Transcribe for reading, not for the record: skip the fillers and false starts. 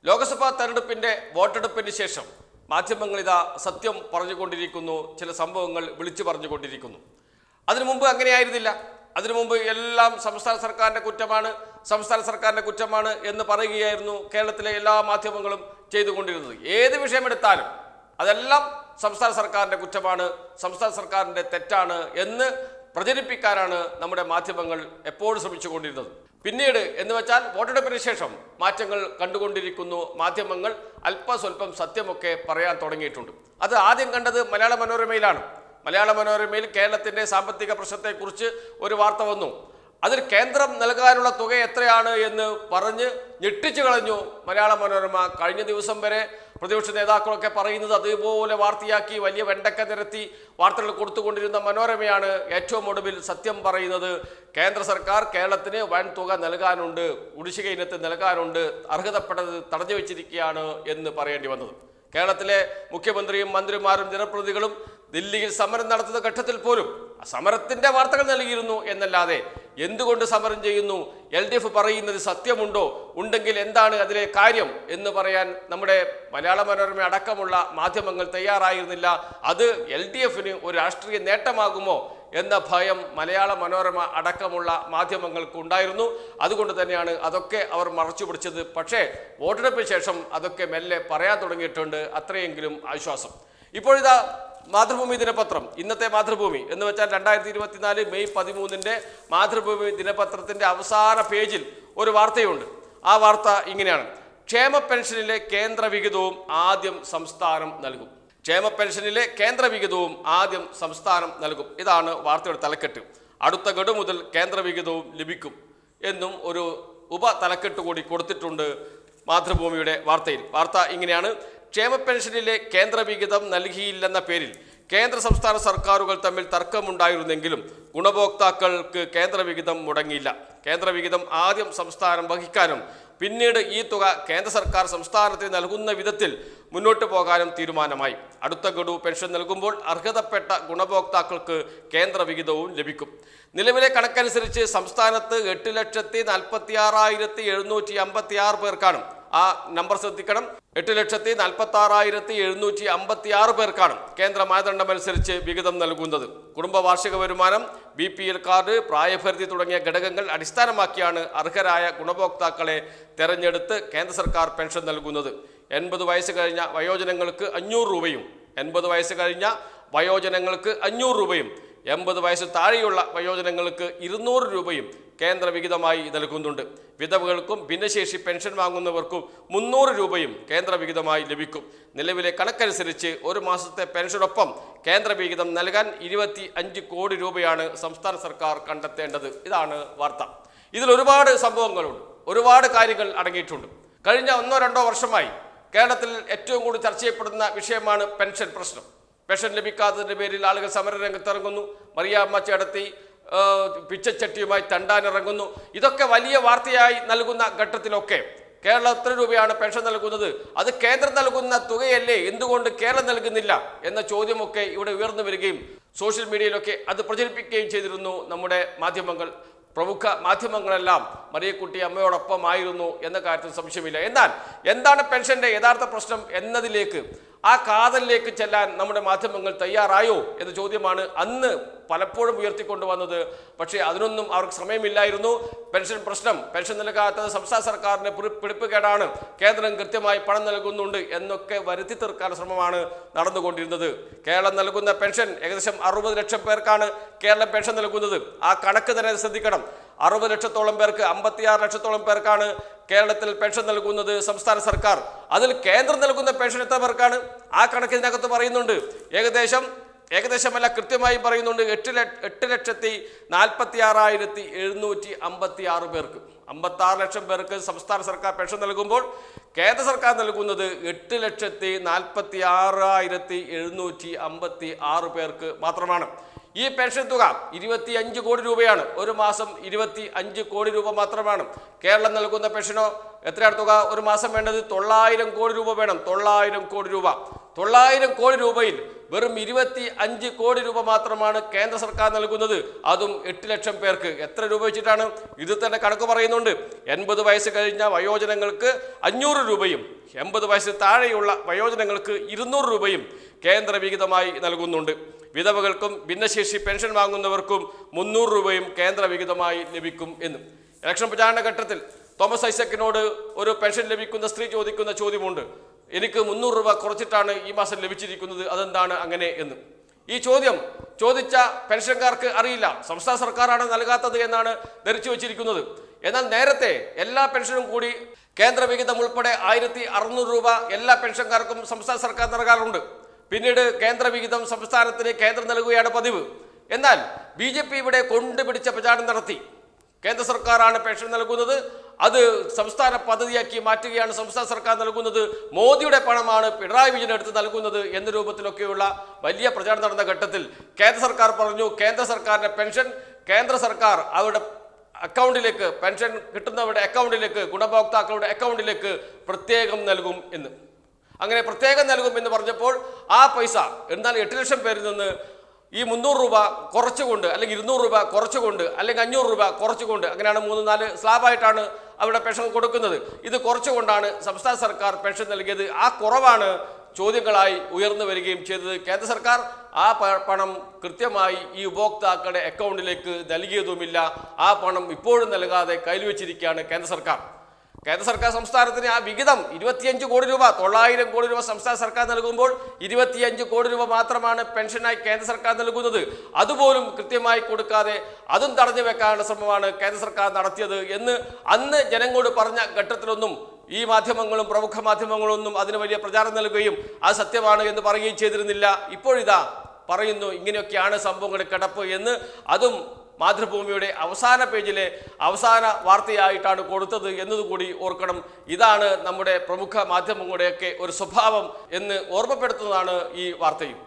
ലോക്സഭാ തെരഞ്ഞെടുപ്പിന്റെ വോട്ടെടുപ്പിന് ശേഷം മാധ്യമങ്ങൾ ഇതാ സത്യം പറഞ്ഞുകൊണ്ടിരിക്കുന്നു, ചില സംഭവങ്ങൾ വിളിച്ചു പറഞ്ഞുകൊണ്ടിരിക്കുന്നു. അതിനു മുമ്പ് അങ്ങനെയായിരുന്നില്ല. അതിനു മുമ്പ് എല്ലാം സംസ്ഥാന സർക്കാരിന്റെ കുറ്റമാണ് എന്ന് പറയുകയായിരുന്നു കേരളത്തിലെ എല്ലാ മാധ്യമങ്ങളും ചെയ്തുകൊണ്ടിരുന്നത്. ഏത് വിഷയമെടുത്താലും അതെല്ലാം സംസ്ഥാന സർക്കാരിന്റെ കുറ്റമാണ്, സംസ്ഥാന സർക്കാരിന്റെ തെറ്റാണ് എന്ന് പ്രചരിപ്പിക്കാനാണ് നമ്മുടെ മാധ്യമങ്ങൾ എപ്പോഴും ശ്രമിച്ചുകൊണ്ടിരുന്നത്. പിന്നീട് എന്ന് വെച്ചാൽ വോട്ടെടുപ്പിന് ശേഷം മാറ്റങ്ങൾ കണ്ടുകൊണ്ടിരിക്കുന്നു. മാധ്യമങ്ങൾ അല്പസ്വല്പം സത്യമൊക്കെ പറയാൻ തുടങ്ങിയിട്ടുണ്ട്. അത് ആദ്യം കണ്ടത് മലയാള മനോരമയിലാണ്. മലയാള മനോരമയിൽ കേരളത്തിൻ്റെ സാമ്പത്തിക പ്രശ്നത്തെക്കുറിച്ച് ഒരു വാർത്ത വന്നു. അതിൽ കേന്ദ്രം നൽകാനുള്ള തുക എത്രയാണ് എന്ന് പറഞ്ഞ് ഞെട്ടിച്ചു കളഞ്ഞു മലയാള മനോരമ. കഴിഞ്ഞ ദിവസം വരെ പ്രതിപക്ഷ നേതാക്കളൊക്കെ പറയുന്നത് അതുപോലെ വാർത്തയാക്കി വലിയ വെണ്ടക്ക നിരത്തി വാർത്തകൾ കൊടുത്തുകൊണ്ടിരുന്ന മനോരമയാണ് ഏറ്റവും ഒടുവിൽ സത്യം പറയുന്നത്. കേന്ദ്ര സർക്കാർ കേരളത്തിന് വൻ തുക നൽകാനുണ്ട്, കുടിശ്ശിക ഇനത്തിൽ നൽകാനുണ്ട്, അർഹതപ്പെട്ടത് തടഞ്ഞു വെച്ചിരിക്കുകയാണ് എന്ന് പറയേണ്ടി വന്നത്. കേരളത്തിലെ മുഖ്യമന്ത്രിയും മന്ത്രിമാരും ജനപ്രതിനിധികളും ദില്ലിയിൽ സമരം നടത്തുന്ന ഘട്ടത്തിൽ പോലും സമരത്തിന്റെ വാർത്തകൾ നൽകിയിരുന്നു എന്നല്ലാതെ എന്തുകൊണ്ട് സമരം ചെയ്യുന്നു, LDF പറയുന്നത് സത്യമുണ്ടോ, ഉണ്ടെങ്കിൽ എന്താണ് അതിലെ കാര്യം എന്ന് പറയാൻ നമ്മുടെ മലയാള മനോരമ അടക്കമുള്ള മാധ്യമങ്ങൾ തയ്യാറായിരുന്നില്ല. അത് LDFന് ഒരു രാഷ്ട്രീയ നേട്ടമാകുമോ എന്ന ഭയം മലയാള മനോരമ അടക്കമുള്ള മാധ്യമങ്ങൾക്ക് ഉണ്ടായിരുന്നു. അതുകൊണ്ട് തന്നെയാണ് അതൊക്കെ അവർ മറച്ചു പിടിച്ചത്. പക്ഷേ വോട്ടെടുപ്പിന് ശേഷം അതൊക്കെ മെല്ലെ പറയാൻ തുടങ്ങിയിട്ടുണ്ട്. അത്രയെങ്കിലും ആശ്വാസം. ഇപ്പോഴിതാ മാതൃഭൂമി ദിനപത്രം, ഇന്നത്തെ മാതൃഭൂമി എന്ന് വെച്ചാൽ 2024 മെയ് 13 മാതൃഭൂമി ദിനപത്രത്തിന്റെ അവസാന പേജിൽ ഒരു വാർത്തയുണ്ട്. ആ വാർത്ത ഇങ്ങനെയാണ്: ക്ഷേമ പെൻഷനിലെ കേന്ദ്ര വിഹിതവും ആദ്യം സംസ്ഥാനം നൽകും. ക്ഷേമ പെൻഷനിലെ കേന്ദ്ര വിഹിതവും ആദ്യം സംസ്ഥാനം നൽകും. ഇതാണ് വാർത്തയുടെ തലക്കെട്ട്. അടുത്ത ഗഡു മുതൽ കേന്ദ്ര വിഹിതവും ലഭിക്കും എന്നും ഒരു ഉപതലക്കെട്ട് കൂടി കൊടുത്തിട്ടുണ്ട് മാതൃഭൂമിയുടെ വാർത്തയിൽ. വാർത്ത ഇങ്ങനെയാണ്: ക്ഷേമ പെൻഷനിലെ കേന്ദ്ര വിഹിതം നൽകിയില്ലെന്ന പേരിൽ കേന്ദ്ര സംസ്ഥാന സർക്കാരുകൾ തമ്മിൽ തർക്കമുണ്ടായിരുന്നെങ്കിലും ഗുണഭോക്താക്കൾക്ക് കേന്ദ്ര വിഹിതം മുടങ്ങിയില്ല. കേന്ദ്ര വിഹിതം ആദ്യം സംസ്ഥാനം വഹിക്കാനും പിന്നീട് ഈ തുക കേന്ദ്ര സർക്കാർ സംസ്ഥാനത്തിന് നൽകുന്ന വിധത്തിൽ മുന്നോട്ട് പോകാനും തീരുമാനമായി. അടുത്ത ഗഡു പെൻഷൻ നൽകുമ്പോൾ അർഹതപ്പെട്ട ഗുണഭോക്താക്കൾക്ക് കേന്ദ്ര വിഹിതവും ലഭിക്കും. നിലവിലെ കണക്കനുസരിച്ച് സംസ്ഥാനത്ത് 8,46,756 പേർക്കാണ്, ആ നമ്പർ ശ്രദ്ധിക്കണം, 8,46,756 പേർക്കാണ് കേന്ദ്ര മാനദണ്ഡമനുസരിച്ച് വിഹിതം നൽകുന്നത്. കുടുംബ വാർഷിക വരുമാനം, BPL കാർഡ്, പ്രായപരിധി തുടങ്ങിയ ഘടകങ്ങൾ അടിസ്ഥാനമാക്കിയാണ് അർഹരായ ഗുണഭോക്താക്കളെ തെരഞ്ഞെടുത്ത് കേന്ദ്ര സർക്കാർ പെൻഷൻ നൽകുന്നത്. 80 വയസ്സ് കഴിഞ്ഞ വയോജനങ്ങൾക്ക് 500 രൂപയും 80 വയസ്സ് കഴിഞ്ഞ വയോജനങ്ങൾക്ക് 500 രൂപയും 80 വയസ്സ് താഴെയുള്ള വയോജനങ്ങൾക്ക് 200 രൂപയും കേന്ദ്ര വിഹിതമായി നൽകുന്നുണ്ട്. വിധവകൾക്കും ഭിന്നശേഷി പെൻഷൻ വാങ്ങുന്നവർക്കും 300 രൂപയും കേന്ദ്ര വിഹിതമായി ലഭിക്കും. നിലവിലെ കണക്കനുസരിച്ച് ഒരു മാസത്തെ പെൻഷനൊപ്പം കേന്ദ്ര വിഹിതം നൽകാൻ 25 കോടി രൂപയാണ് സംസ്ഥാന സർക്കാർ കണ്ടെത്തേണ്ടത്. ഇതാണ് വാർത്ത. ഇതിൽ ഒരുപാട് സംഭവങ്ങളുണ്ട്, ഒരുപാട് കാര്യങ്ങൾ അടങ്ങിയിട്ടുണ്ട്. കഴിഞ്ഞ 1-2 വർഷമായി കേരളത്തിൽ ഏറ്റവും കൂടുതൽ ചർച്ച ചെയ്യപ്പെടുന്ന വിഷയമാണ് പെൻഷൻ പ്രശ്നം. പെൻഷൻ ലഭിക്കാത്തതിൻ്റെ പേരിൽ ആളുകൾ സമരരംഗത്തിറങ്ങുന്നു. മറിയാമ്മ ചേട്ടത്തി പിച്ചച്ചട്ടിയുമായി തണ്ടാനിറങ്ങുന്നു. ഇതൊക്കെ വലിയ വാർത്തയായി നൽകുന്ന ഘട്ടത്തിലൊക്കെ കേരളം എത്ര രൂപയാണ് പെൻഷൻ നൽകുന്നത്, അത് കേന്ദ്രം നൽകുന്ന തുകയല്ലേ, എന്തുകൊണ്ട് കേരളം നൽകുന്നില്ല എന്ന ചോദ്യമൊക്കെ ഇവിടെ ഉയർന്നു വരികയും സോഷ്യൽ മീഡിയയിലൊക്കെ അത് പ്രചരിപ്പിക്കുകയും ചെയ്തിരുന്നു നമ്മുടെ മാധ്യമങ്ങൾ. പ്രമുഖ മാധ്യമങ്ങളെല്ലാം മറിയക്കുട്ടി അമ്മയോടൊപ്പമായിരുന്നു എന്ന കാര്യത്തിൽ സംശയമില്ല. എന്നാൽ എന്താണ് പെൻഷന്റെ യഥാർത്ഥ പ്രശ്നം എന്നതിലേക്ക്, ആ കാതലിലേക്ക് ചെല്ലാൻ നമ്മുടെ മാധ്യമങ്ങൾ തയ്യാറായോ എന്ന ചോദ്യമാണ് അന്ന് പലപ്പോഴും ഉയർത്തിക്കൊണ്ടുവന്നത്. പക്ഷേ അതിനൊന്നും അവർക്ക് സമയമില്ലായിരുന്നു. പെൻഷൻ പ്രശ്നം, പെൻഷൻ നൽകാത്തത് സംസ്ഥാന സർക്കാരിന്റെ പിടിപ്പുകേടാണ്, കേന്ദ്രം കൃത്യമായി പണം നൽകുന്നുണ്ട് എന്നൊക്കെ വരുത്തി തീർക്കാനുള്ള ശ്രമമാണ് നടന്നുകൊണ്ടിരുന്നത്. കേരളം നൽകുന്ന പെൻഷൻ ഏകദേശം 60 ലക്ഷം പേർക്കാണ് കേരളം പെൻഷൻ നൽകുന്നത്. ആ കണക്ക് തന്നെ ശ്രദ്ധിക്കണം. 60 ലക്ഷത്തോളം പേർക്ക്, 56 ലക്ഷത്തോളം പേർക്കാണ് കേരളത്തിൽ പെൻഷൻ നൽകുന്നത് സംസ്ഥാന സർക്കാർ. അതിൽ കേന്ദ്രം നൽകുന്ന പെൻഷൻ എത്ര പേർക്കാണ്? ആ കണക്കിനകത്ത് പറയുന്നുണ്ട്. ഏകദേശമല്ല, കൃത്യമായി പറയുന്നുണ്ട്. 8,46,756 പേർക്ക്, 56 ലക്ഷം പേർക്ക് സംസ്ഥാന സർക്കാർ പെൻഷൻ നൽകുമ്പോൾ കേന്ദ്ര സർക്കാർ നൽകുന്നത് 8,46,756 പേർക്ക് മാത്രമാണ്. ഈ പെൻഷൻ തുക 25 കോടി രൂപയാണ്. ഒരു മാസം 25 കോടി രൂപ മാത്രമാണ്. കേരളം നൽകുന്ന പെൻഷനോ എത്രയാണ് തുക? ഒരു മാസം വേണ്ടത് 900 കോടി രൂപ വേണം. 900 കോടി രൂപ. 900 കോടി രൂപയിൽ വെറും 25 കോടി രൂപ മാത്രമാണ് കേന്ദ്ര സർക്കാർ നൽകുന്നത്. അതും 8 ലക്ഷം പേർക്ക്. എത്ര രൂപ വെച്ചിട്ടാണ്? ഇത് തന്നെ കണക്ക് പറയുന്നുണ്ട്. 80 വയസ്സ് കഴിഞ്ഞ വയോജനങ്ങൾക്ക് 500 രൂപയും 80 വയസ്സിന് താഴെയുള്ള വയോജനങ്ങൾക്ക് 200 രൂപയും കേന്ദ്ര വിഹിതമായി നൽകുന്നുണ്ട്. വിധവകൾക്കും ഭിന്നശേഷി പെൻഷൻ വാങ്ങുന്നവർക്കും 300 രൂപയും കേന്ദ്ര വിഹിതമായി ലഭിക്കും എന്ന്. ഇലക്ഷൻ പ്രചാരണ ഘട്ടത്തിൽ തോമസ് ഐസക്കിനോട് ഒരു പെൻഷൻ ലഭിക്കുന്ന സ്ത്രീ ചോദിക്കുന്ന ചോദ്യമുണ്ട്. എനിക്ക് 300 രൂപ കുറച്ചിട്ടാണ് ഈ മാസം ലഭിച്ചിരിക്കുന്നത്, അതെന്താണ് അങ്ങനെ എന്ന്. ഈ ചോദ്യം ചോദിച്ച പെൻഷൻകാർക്ക് അറിയില്ല, സംസ്ഥാന സർക്കാരാണ് നൽകാത്തത് എന്നാണ് ധരിച്ചു വച്ചിരിക്കുന്നത്. എന്നാൽ നേരത്തെ എല്ലാ പെൻഷനും കൂടി കേന്ദ്ര വിഹിതം ഉൾപ്പെടെ 1600 രൂപ എല്ലാ പെൻഷൻകാർക്കും സംസ്ഥാന സർക്കാർ നൽകാറുണ്ട്. പിന്നീട് കേന്ദ്ര വിഹിതം സംസ്ഥാനത്തിന് കേന്ദ്രം നൽകുകയാണ് പതിവ്. എന്നാൽ BJP ഇവിടെ കൊണ്ടുപിടിച്ച പ്രചാരണം നടത്തി. കേന്ദ്ര സർക്കാരാണ് പെൻഷൻ നൽകുന്നത്, അത് സംസ്ഥാന പദ്ധതിയാക്കി മാറ്റുകയാണ് സംസ്ഥാന സർക്കാർ നൽകുന്നത്, മോദിയുടെ പണമാണ് പിണറായി വിജയൻ എടുത്ത് നൽകുന്നത് എന്ന രൂപത്തിലൊക്കെയുള്ള വലിയ പ്രചാരണം നടന്ന ഘട്ടത്തിൽ കേന്ദ്ര സർക്കാർ പറഞ്ഞു, കേന്ദ്ര സർക്കാരിൻ്റെ പെൻഷൻ കേന്ദ്ര സർക്കാർ അവരുടെ അക്കൗണ്ടിലേക്ക്, പെൻഷൻ കിട്ടുന്നവരുടെ അക്കൗണ്ടിലേക്ക്, ഗുണഭോക്താക്കളുടെ അക്കൗണ്ടിലേക്ക് പ്രത്യേകം നൽകും എന്ന്. അങ്ങനെ പ്രത്യേകം നൽകും എന്ന് പറഞ്ഞപ്പോൾ ആ പൈസ, എന്നാൽ 8 ലക്ഷം പേരിൽ നിന്ന് ഈ 300 രൂപ കുറച്ചുകൊണ്ട്, അല്ലെങ്കിൽ 200 രൂപ കുറച്ചുകൊണ്ട്, അല്ലെങ്കിൽ 500 രൂപ കുറച്ചുകൊണ്ട്, അങ്ങനെയാണ് 3-4 സ്ലാബായിട്ടാണ് അവിടെ പെൻഷൻ കൊടുക്കുന്നത്. ഇത് കുറച്ചുകൊണ്ടാണ് സംസ്ഥാന സർക്കാർ പെൻഷൻ നൽകിയത്. ആ കുറവാണ് ചോദ്യങ്ങളായി ഉയർന്നു വരികയും ചെയ്തത്. കേന്ദ്ര സർക്കാർ ആ പണം കൃത്യമായി ഈ ഉപഭോക്താക്കളുടെ അക്കൗണ്ടിലേക്ക് നൽകിയതുമില്ല. ആ പണം ഇപ്പോഴും നൽകാതെ കയ്യിൽ വെച്ചിരിക്കുകയാണ് കേന്ദ്ര സർക്കാർ. കേന്ദ്ര സർക്കാർ സംസ്ഥാനത്തിന് ആ വിഹിതം 25 കോടി രൂപ, 900 കോടി രൂപ സംസ്ഥാന സർക്കാർ നൽകുമ്പോൾ 25 കോടി രൂപ മാത്രമാണ് പെൻഷനായി കേന്ദ്ര സർക്കാർ നൽകുന്നത്. അതുപോലും കൃത്യമായി കൊടുക്കാതെ അതും തടഞ്ഞു വെക്കാനുള്ള ശ്രമമാണ് കേന്ദ്ര സർക്കാർ നടത്തിയത് എന്ന് അന്ന് ജനങ്ങളോട് പറഞ്ഞ ഘട്ടത്തിലൊന്നും ഈ മാധ്യമങ്ങളും പ്രമുഖ മാധ്യമങ്ങളൊന്നും അതിന് വലിയ പ്രചാരം നൽകുകയും അത് സത്യമാണ് എന്ന് പറയുകയും ചെയ്തിരുന്നില്ല. ഇപ്പോഴിതാ പറയുന്നു ഇങ്ങനെയൊക്കെയാണ് സംഭവങ്ങളുടെ കിടപ്പ് എന്ന്. അതും മാതൃഭൂമിയുടെ അവസാന പേജിലെ അവസാന വാർത്തയായിട്ടാണ് കൊടുത്തത് എന്നതുകൂടി ഓർക്കണം. ഇതാണ് നമ്മുടെ പ്രമുഖ മാധ്യമങ്ങളുടെയൊക്കെ ഒരു സ്വഭാവം എന്ന് ഓർമ്മപ്പെടുത്തുന്നതാണ് ഈ വാർത്തയും.